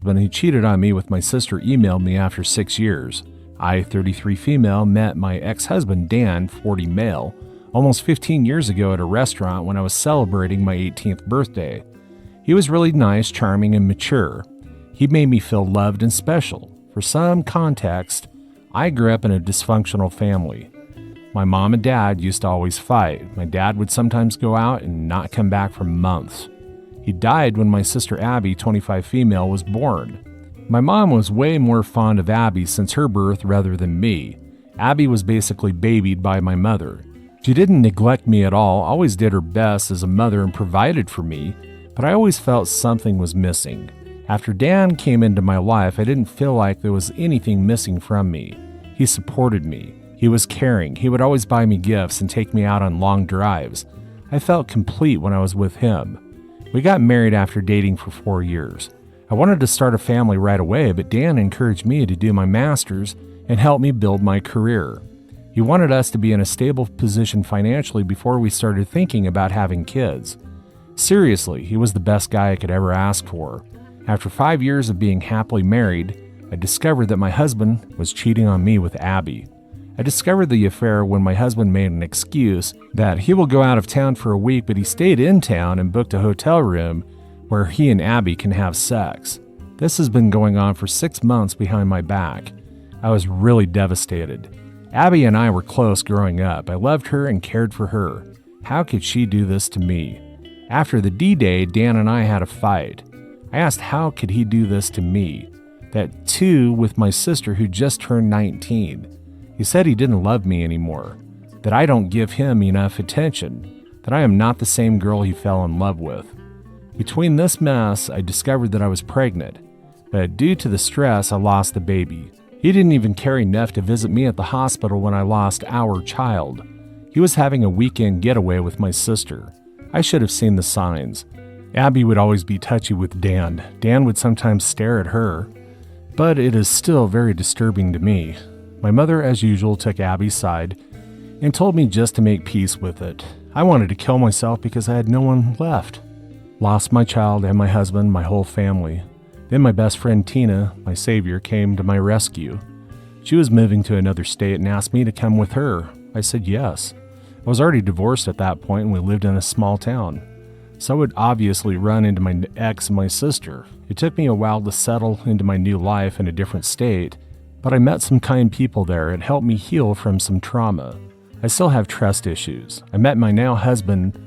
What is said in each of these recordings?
When he cheated on me with my sister emailed me after 6 years. I, 33 female, met my ex-husband Dan, 40 male, almost 15 years ago at a restaurant when I was celebrating my 18th birthday. He was really nice, charming, and mature. He made me feel loved and special. For some context, I grew up in a dysfunctional family. My mom and dad used to always fight. My dad would sometimes go out and not come back for months. He died when my sister Abby, 25 female, was born. My mom was way more fond of Abby since her birth rather than me. Abby was basically babied by my mother. She didn't neglect me at all, always did her best as a mother and provided for me, but I always felt something was missing. After Dan came into my life, I didn't feel like there was anything missing from me. He supported me. He was caring. He would always buy me gifts and take me out on long drives. I felt complete when I was with him. We got married after dating for 4 years. I wanted to start a family right away, but Dan encouraged me to do my master's and help me build my career. He wanted us to be in a stable position financially before we started thinking about having kids. Seriously, he was the best guy I could ever ask for. After 5 years of being happily married, I discovered that my husband was cheating on me with Abby. I discovered the affair when my husband made an excuse that he will go out of town for a week, but he stayed in town and booked a hotel room where he and Abby can have sex. This has been going on for 6 months behind my back. I was really devastated. Abby and I were close growing up. I loved her and cared for her. How could she do this to me? After the D-Day, Dan and I had a fight. I asked how could he do this to me? That too with my sister who just turned 19. He said he didn't love me anymore, that I don't give him enough attention, that I am not the same girl he fell in love with. Between this mess, I discovered that I was pregnant, but due to the stress, I lost the baby. He didn't even care enough to visit me at the hospital when I lost our child. He was having a weekend getaway with my sister. I should have seen the signs. Abby would always be touchy with Dan. Dan would sometimes stare at her, but it is still very disturbing to me. My mother, as usual, took Abby's side and told me just to make peace with it. I wanted to kill myself because I had no one left. Lost my child and my husband, my whole family. Then my best friend Tina, my savior, came to my rescue. She was moving to another state and asked me to come with her. I said yes. I was already divorced at that point and we lived in a small town. So I would obviously run into my ex and my sister. It took me a while to settle into my new life in a different state, but I met some kind people there. It helped me heal from some trauma. I still have trust issues. I met my now husband,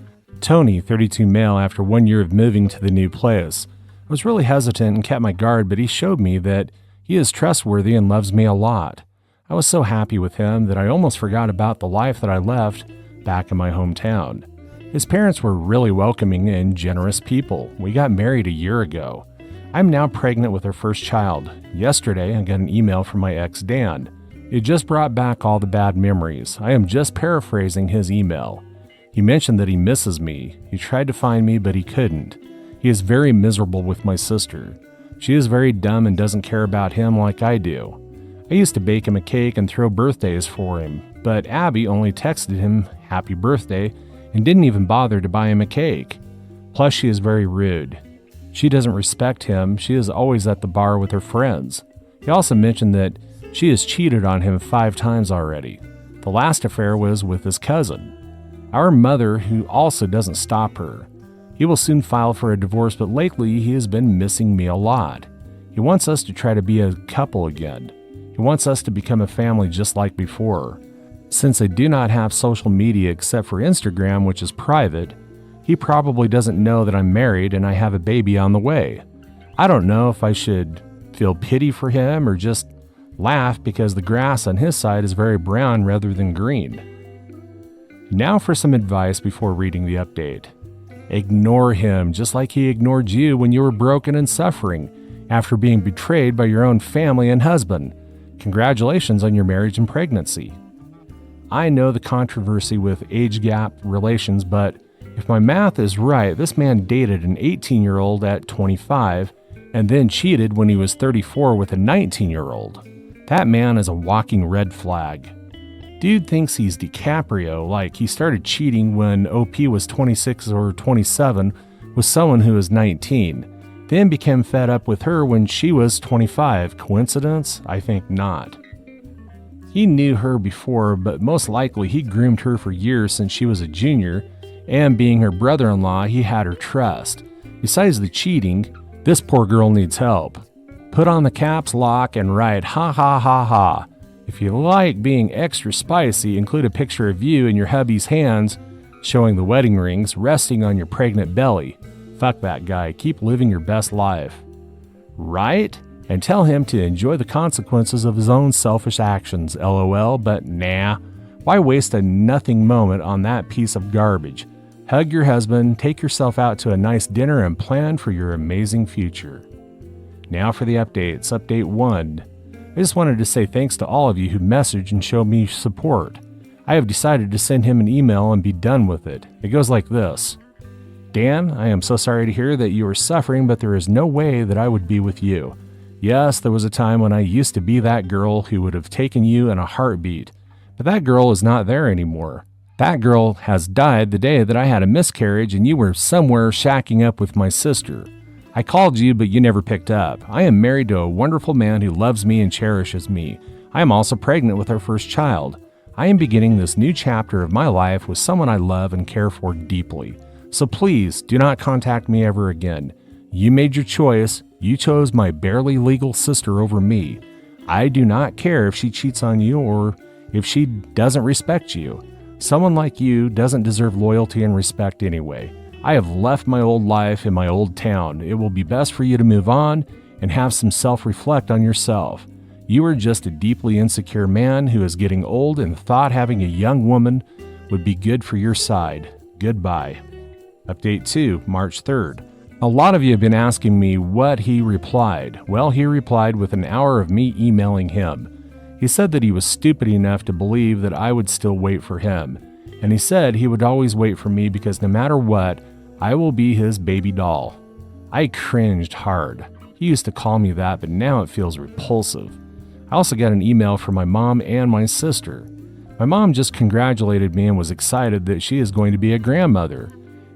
Tony, 32 male, after 1 year of moving to the new place. I was really hesitant and kept my guard, but he showed me that he is trustworthy and loves me a lot. I was so happy with him that I almost forgot about the life that I left back in my hometown. His parents were really welcoming and generous people. We got married a year ago. I'm now pregnant with our first child. Yesterday, I got an email from my ex, Dan. It just brought back all the bad memories. I am just paraphrasing his email. He mentioned that he misses me. He tried to find me, but he couldn't. He is very miserable with my sister. She is very dumb and doesn't care about him like I do. I used to bake him a cake and throw birthdays for him, but Abby only texted him happy birthday and didn't even bother to buy him a cake. Plus, she is very rude. She doesn't respect him. She is always at the bar with her friends. He also mentioned that she has cheated on him 5 times already. The last affair was with his cousin. Our mother, who also doesn't stop her. He will soon file for a divorce, but lately he has been missing me a lot. He wants us to try to be a couple again. He wants us to become a family just like before. Since I do not have social media except for Instagram, which is private, he probably doesn't know that I'm married and I have a baby on the way. I don't know if I should feel pity for him or just laugh because the grass on his side is very brown rather than green. Now for some advice before reading the update. Ignore him just like he ignored you when you were broken and suffering after being betrayed by your own family and husband. Congratulations on your marriage and pregnancy. I know the controversy with age gap relations, but if my math is right, this man dated an 18-year-old at 25 and then cheated when he was 34 with a 19-year-old. That man is a walking red flag. Dude thinks he's DiCaprio, like he started cheating when OP was 26 or 27 with someone who was 19. then became fed up with her when she was 25. Coincidence? I think not. He knew her before, but most likely he groomed her for years since she was a junior, and being her brother-in-law, he had her trust. Besides the cheating, this poor girl needs help. Put on the caps lock and write ha ha ha ha. If you like being extra spicy, include a picture of you in your hubby's hands showing the wedding rings resting on your pregnant belly. Fuck that guy. Keep living your best life. Right? And tell him to enjoy the consequences of his own selfish actions, lol, but nah. Why waste a nothing moment on that piece of garbage? Hug your husband, take yourself out to a nice dinner, and plan for your amazing future. Now for the updates. Update 1. I just wanted to say thanks to all of you who message and show me support. I have decided to send him an email and be done with it. It goes like this. Dan, I am so sorry to hear that you are suffering, but there is no way that I would be with you. Yes, there was a time when I used to be that girl who would have taken you in a heartbeat, but that girl is not there anymore. That girl has died the day that I had a miscarriage and you were somewhere shacking up with my sister. I called you, but you never picked up. I am married to a wonderful man who loves me and cherishes me. I am also pregnant with our first child. I am beginning this new chapter of my life with someone I love and care for deeply. So please do not contact me ever again. You made your choice. You chose my barely legal sister over me. I do not care if she cheats on you or if she doesn't respect you. Someone like you doesn't deserve loyalty and respect anyway. I have left my old life in my old town. It will be best for you to move on and have some self-reflect on yourself. You are just a deeply insecure man who is getting old and thought having a young woman would be good for your side. Goodbye. Update 2, March 3rd. A lot of you have been asking me what he replied. Well, he replied with an hour of me emailing him. He said that he was stupid enough to believe that I would still wait for him. And he said he would always wait for me because no matter what, I will be his baby doll. I cringed hard. He used to call me that, but now it feels repulsive. I also got an email from my mom and my sister. My mom just congratulated me and was excited that she is going to be a grandmother.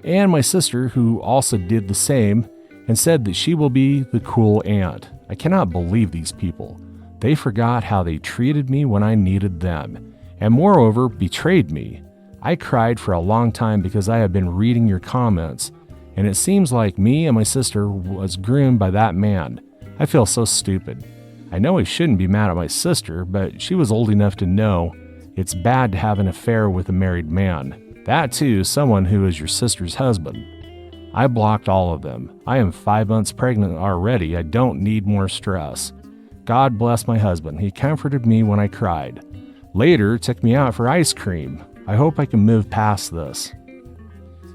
And my sister, who also did the same, and said that she will be the cool aunt. I cannot believe these people. They forgot how they treated me when I needed them, and moreover, betrayed me. I cried for a long time because I have been reading your comments, and it seems like me and my sister was groomed by that man. I feel so stupid. I know I shouldn't be mad at my sister, but she was old enough to know it's bad to have an affair with a married man. That too, someone who is your sister's husband. I blocked all of them. I am 5 months pregnant already. I don't need more stress. God bless my husband. He comforted me when I cried. Later, took me out for ice cream. I hope I can move past this.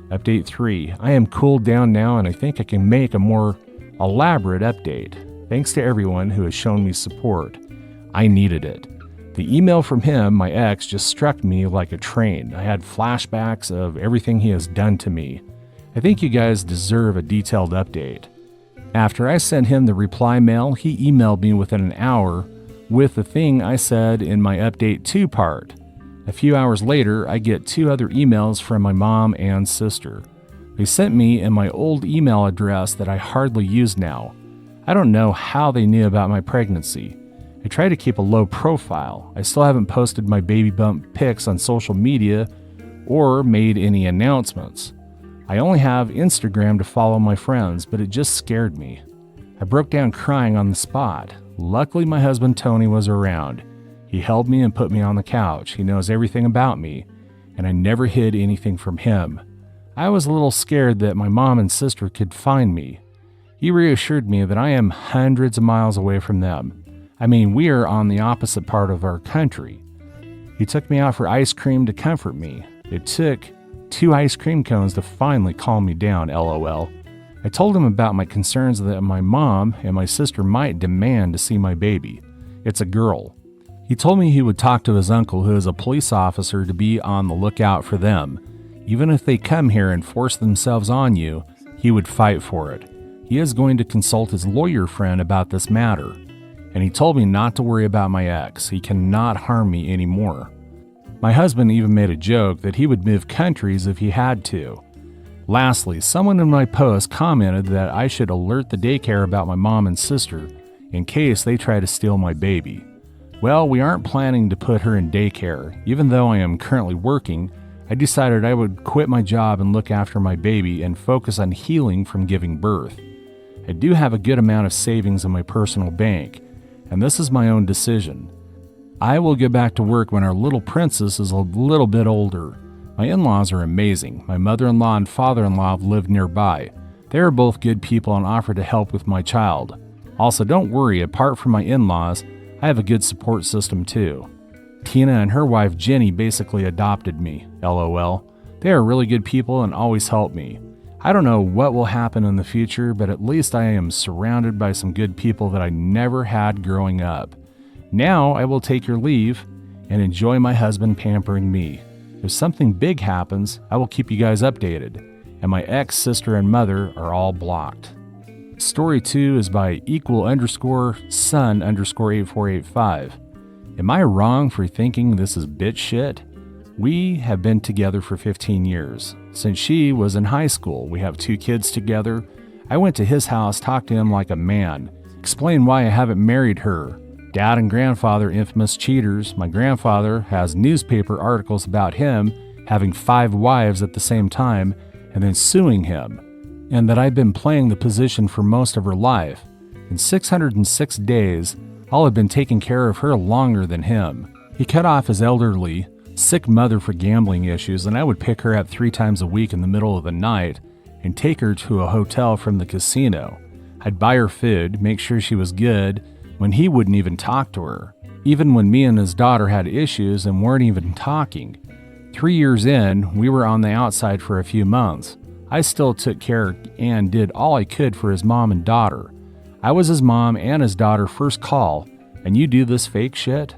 Update 3. I am cooled down now and I think I can make a more elaborate update. Thanks to everyone who has shown me support. I needed it. The email from him, my ex, just struck me like a train. I had flashbacks of everything he has done to me. I think you guys deserve a detailed update. After I sent him the reply mail, he emailed me within an hour with the thing I said in my update 2 part. A few hours later, I get 2 other emails from my mom and sister. They sent me in my old email address that I hardly use now. I don't know how they knew about my pregnancy. I try to keep a low profile. I still haven't posted my baby bump pics on social media or made any announcements. I only have Instagram to follow my friends, but it just scared me. I broke down crying on the spot. Luckily, my husband Tony was around. He held me and put me on the couch. He knows everything about me, and I never hid anything from him. I was a little scared that my mom and sister could find me. He reassured me that I am hundreds of miles away from them. I mean, we are on the opposite part of our country. He took me out for ice cream to comfort me. It took 2 ice cream cones to finally calm me down, lol. I told him about my concerns that my mom and my sister might demand to see my baby. It's a girl. He told me he would talk to his uncle, who is a police officer, to be on the lookout for them. Even if they come here and force themselves on you, he would fight for it. He is going to consult his lawyer friend about this matter. And he told me not to worry about my ex. He cannot harm me anymore. My husband even made a joke that he would move countries if he had to. Lastly, someone in my post commented that I should alert the daycare about my mom and sister in case they try to steal my baby. Well, we aren't planning to put her in daycare. Even though I am currently working, I decided I would quit my job and look after my baby and focus on healing from giving birth. I do have a good amount of savings in my personal bank, and this is my own decision. I will get back to work when our little princess is a little bit older. My in-laws are amazing. My mother-in-law and father-in-law live nearby. They are both good people and offer to help with my child. Also, don't worry, apart from my in-laws, I have a good support system too. Tina and her wife Jenny basically adopted me, LOL. They are really good people and always help me. I don't know what will happen in the future, but at least I am surrounded by some good people that I never had growing up. Now I will take your leave and enjoy my husband pampering me. If something big happens, I will keep you guys updated. And my ex, sister, and mother are all blocked. Story 2 is by equal_son_8485. Am I wrong for thinking this is bitch shit? We have been together for 15 years. Since she was in high school, we have 2 kids together. I went to his house, talked to him like a man, explained why I haven't married her. Dad and grandfather, infamous cheaters. My grandfather has newspaper articles about him having 5 wives at the same time and then suing him, and that I've been playing the position for most of her life. In 606 days, I'll have been taking care of her longer than him. He cut off his elderly, sick mother for gambling issues, and I would pick her up 3 times a week in the middle of the night and take her to a hotel from the casino. I'd buy her food, make sure she was good, when he wouldn't even talk to her, even when me and his daughter had issues and weren't even talking. 3 years in, we were on the outside for a few months. I still took care and did all I could for his mom and daughter. I was his mom and his daughter first call, and you do this fake shit?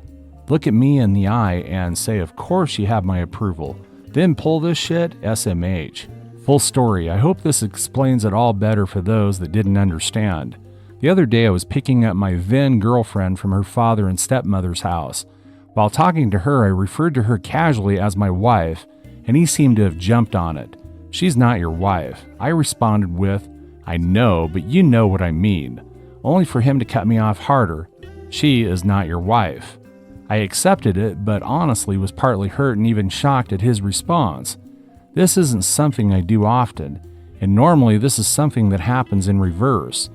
Look at me in the eye and say, of course you have my approval. Then pull this shit? SMH. Full story. I hope this explains it all better for those that didn't understand. The other day I was picking up my then girlfriend from her father and stepmother's house. While talking to her, I referred to her casually as my wife, and he seemed to have jumped on it. She's not your wife. I responded with, I know, but you know what I mean. Only for him to cut me off harder. She is not your wife. I accepted it, but honestly was partly hurt and even shocked at his response. This isn't something I do often, and normally this is something that happens in reverse.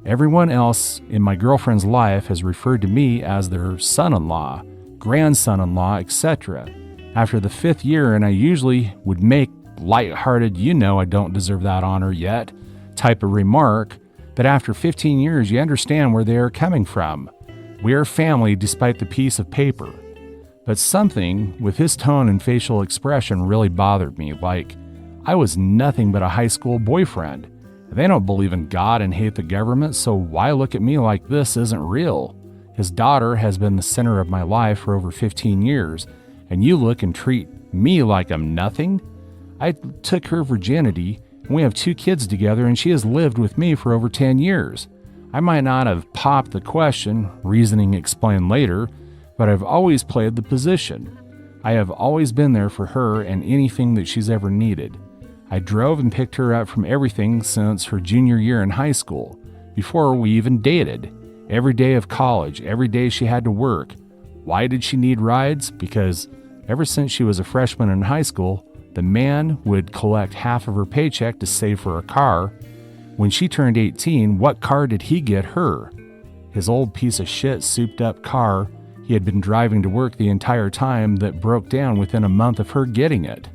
Everyone else in my girlfriend's life has referred to me as their son-in-law, grandson-in-law, etc. After the 5th year, and I usually would make light-hearted, you know I don't deserve that honor yet, type of remark, but after 15 years you understand where they are coming from. We are family despite the piece of paper. But something with his tone and facial expression really bothered me, like I was nothing but a high school boyfriend. They don't believe in God and hate the government, so why look at me like this isn't real? His daughter has been the center of my life for over 15 years, and you look and treat me like I'm nothing? I took her virginity, and we have 2 kids together, and she has lived with me for over 10 years. I might not have popped the question, reasoning explained later, but I've always played the position. I have always been there for her and anything that she's ever needed. I drove and picked her up from everything since her junior year in high school, before we even dated. Every day of college, every day she had to work. Why did she need rides? Because ever since she was a freshman in high school, the man would collect half of her paycheck to save for a car. When she turned 18, what car did he get her? His old piece of shit souped up car he had been driving to work the entire time that broke down within a month of her getting it.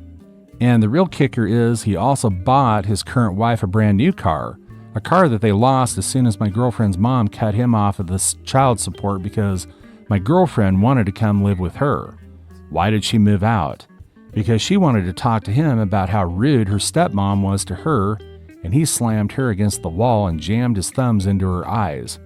And the real kicker is he also bought his current wife a brand new car, a car that they lost as soon as my girlfriend's mom cut him off of this child support because my girlfriend wanted to come live with her. Why did she move out? Because she wanted to talk to him about how rude her stepmom was to her, and he slammed her against the wall and jammed his thumbs into her eyes.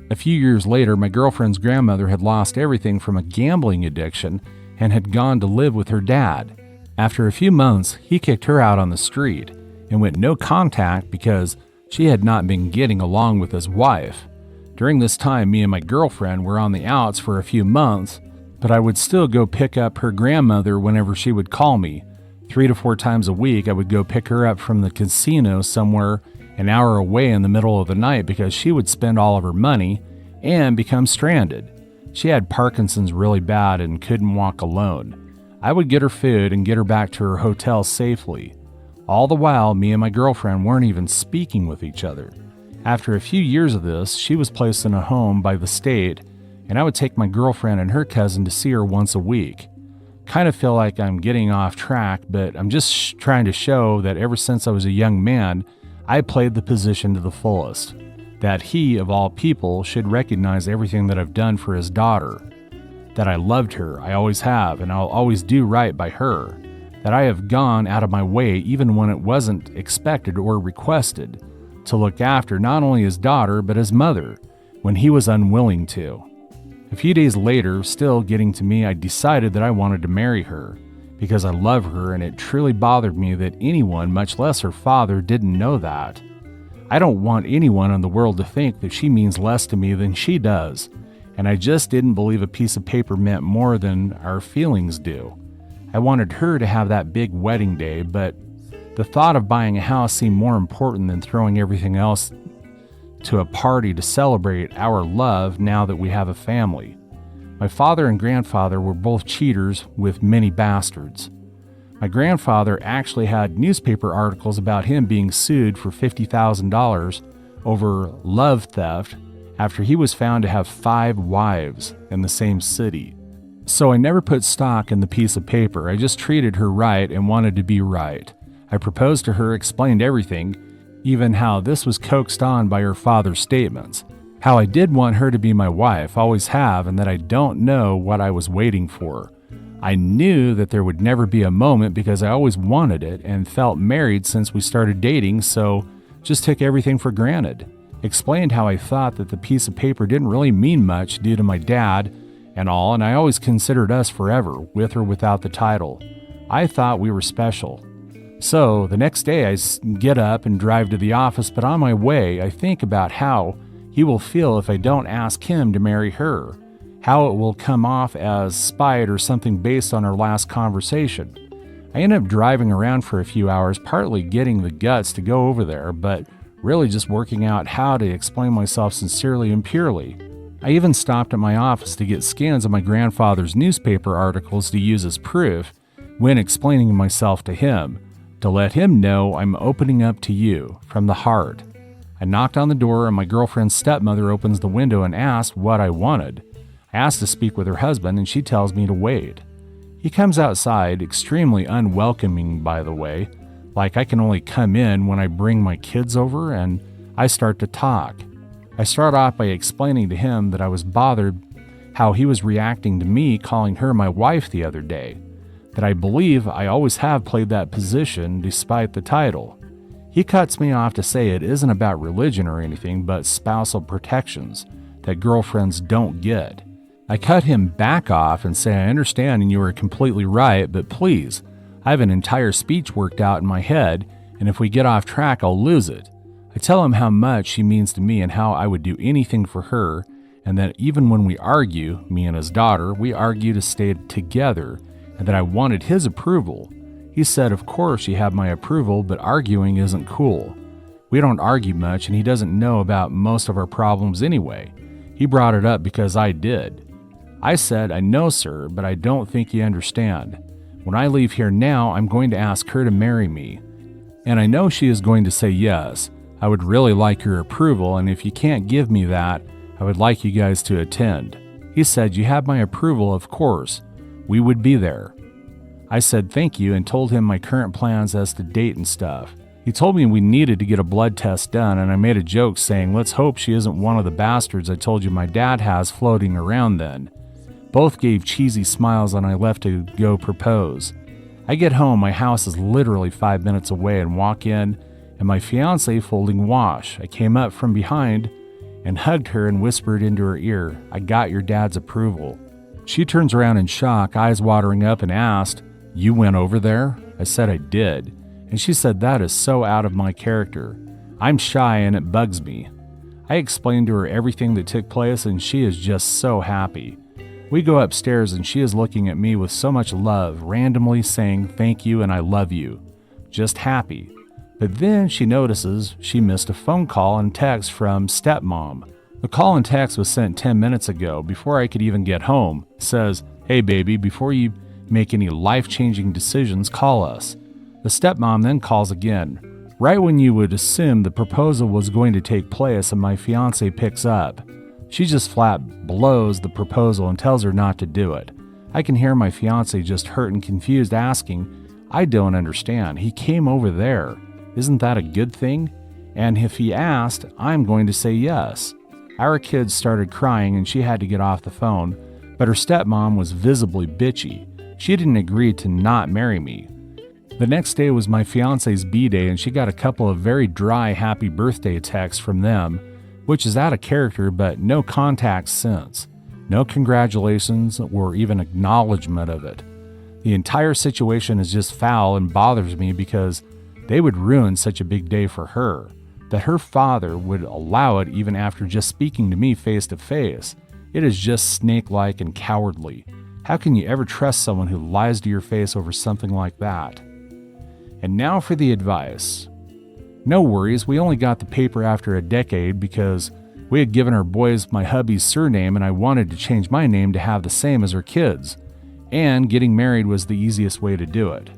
A few years later, my girlfriend's grandmother had lost everything from a gambling addiction and had gone to live with her dad. After a few months, he kicked her out on the street and went no contact because she had not been getting along with his wife. During this time, me and my girlfriend were on the outs for a few months, but I would still go pick up her grandmother whenever she would call me. 3 to 4 times a week, I would go pick her up from the casino somewhere an hour away in the middle of the night because she would spend all of her money and become stranded. She had Parkinson's really bad and couldn't walk alone. I would get her food and get her back to her hotel safely. All the while, me and my girlfriend weren't even speaking with each other. After a few years of this, she was placed in a home by the state, and I would take my girlfriend and her cousin to see her once a week. Kind of feel like I'm getting off track, but I'm just trying to show that ever since I was a young man, I played the position to the fullest. That he, of all people, should recognize everything that I've done for his daughter. That I loved her, I always have, and I'll always do right by her. That I have gone out of my way, even when it wasn't expected or requested, to look after not only his daughter, but his mother, when he was unwilling to. A few days later, still getting to me, I decided that I wanted to marry her, because I love her, and it truly bothered me that anyone, much less her father, didn't know that. I don't want anyone in the world to think that she means less to me than she does, and I just didn't believe a piece of paper meant more than our feelings do. I wanted her to have that big wedding day, but the thought of buying a house seemed more important than throwing everything else to a party to celebrate our love now that we have a family. My father and grandfather were both cheaters with many bastards. My grandfather actually had newspaper articles about him being sued for $50,000 over love theft after he was found to have 5 wives in the same city. So I never put stock in the piece of paper. I just treated her right and wanted to be right. I proposed to her, explained everything, even how this was coaxed on by her father's statements. How I did want her to be my wife, always have, and that I don't know what I was waiting for. I knew that there would never be a moment because I always wanted it and felt married since we started dating, so just took everything for granted. Explained how I thought that the piece of paper didn't really mean much due to my dad and all, and I always considered us forever, with or without the title. I thought we were special. So the next day I get up and drive to the office, but on my way I think about how he will feel if I don't ask him to marry her, how it will come off as spite or something based on our last conversation. I end up driving around for a few hours, partly getting the guts to go over there, but really just working out how to explain myself sincerely and purely. I even stopped at my office to get scans of my grandfather's newspaper articles to use as proof when explaining myself to him, to let him know I'm opening up to you from the heart. I knocked on the door and my girlfriend's stepmother opens the window and asks what I wanted. I asked to speak with her husband and she tells me to wait. He comes outside, extremely unwelcoming by the way, like I can only come in when I bring my kids over, and I start to talk. I start off by explaining to him that I was bothered how he was reacting to me calling her my wife the other day, that I believe I always have played that position despite the title. He cuts me off to say it isn't about religion or anything but spousal protections that girlfriends don't get. I cut him back off and say I understand and you are completely right, but please, I have an entire speech worked out in my head, and if we get off track I'll lose it. I tell him how much she means to me and how I would do anything for her, and that even when we argue, me and his daughter, we argue to stay together, and that I wanted his approval. He said, of course you have my approval, but arguing isn't cool. We don't argue much, and he doesn't know about most of our problems anyway. He brought it up because I did. I said, I know, sir, but I don't think you understand. When I leave here now, I'm going to ask her to marry me. And I know she is going to say yes. I would really like your approval, and if you can't give me that, I would like you guys to attend. He said, you have my approval, of course. We would be there. I said thank you and told him my current plans as to date and stuff. He told me we needed to get a blood test done, and I made a joke saying, let's hope she isn't one of the bastards I told you my dad has floating around then. Both gave cheesy smiles and I left to go propose. I get home, my house is literally 5 minutes away, and walk in, and my fiancée folding wash. I came up from behind and hugged her and whispered into her ear, I got your dad's approval. She turns around in shock, eyes watering up, and asked, you went over there? I said I did, and she said that is so out of my character. I'm shy and it bugs me. I explained to her everything that took place and she is just so happy. We go upstairs and she is looking at me with so much love, randomly saying thank you and I love you. Just happy. But then she notices she missed a phone call and text from stepmom. The call and text was sent 10 minutes ago before I could even get home. It says, "Hey baby, before you make any life-changing decisions, call us." The stepmom then calls again. Right when you would assume the proposal was going to take place and my fiance picks up. She just flat blows the proposal and tells her not to do it. I can hear my fiance just hurt and confused asking, "I don't understand. He came over there. Isn't that a good thing?" And if he asked, I'm going to say yes. Our kids started crying and she had to get off the phone, but her stepmom was visibly bitchy. She didn't agree to not marry me. The next day was my fiance's B-day and she got a couple of very dry happy birthday texts from them, which is out of character, but no contact since. No congratulations or even acknowledgement of it. The entire situation is just foul and bothers me because they would ruin such a big day for her. That her father would allow it even after just speaking to me face to face. It is just snake-like and cowardly. How can you ever trust someone who lies to your face over something like that? And now for the advice. No worries, we only got the paper after a decade because we had given our boys my hubby's surname and I wanted to change my name to have the same as our kids. And getting married was the easiest way to do it.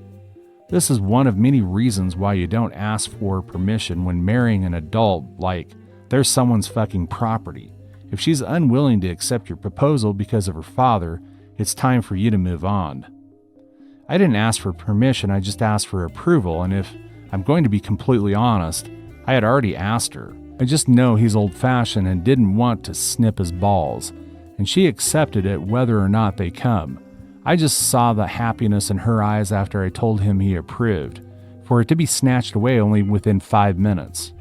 This is one of many reasons why you don't ask for permission when marrying an adult, like they're someone's fucking property. If she's unwilling to accept your proposal because of her father, it's time for you to move on. I didn't ask for permission, I just asked for approval, and if I'm going to be completely honest, I had already asked her. I just know he's old-fashioned and didn't want to snip his balls, and she accepted it whether or not they come. I just saw the happiness in her eyes after I told him he approved, for it to be snatched away only within 5 minutes.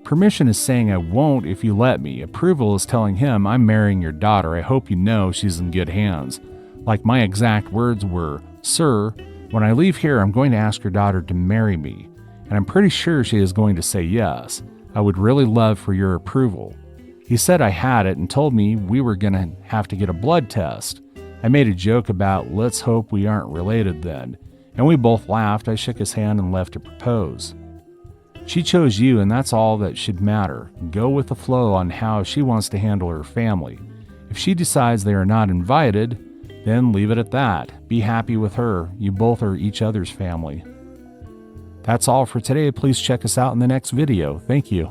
Permission is saying I won't if you let me. Approval is telling him I'm marrying your daughter. I hope you know she's in good hands. Like my exact words were, "Sir, when I leave here, I'm going to ask your daughter to marry me, and I'm pretty sure she is going to say yes. I would really love for your approval." He said I had it and told me we were going to have to get a blood test. I made a joke about, "Let's hope we aren't related then," and we both laughed. I shook his hand and left to propose. She chose you, and that's all that should matter. Go with the flow on how she wants to handle her family. If she decides they are not invited, then leave it at that. Be happy with her. You both are each other's family. That's all for today. Please check us out in the next video. Thank you.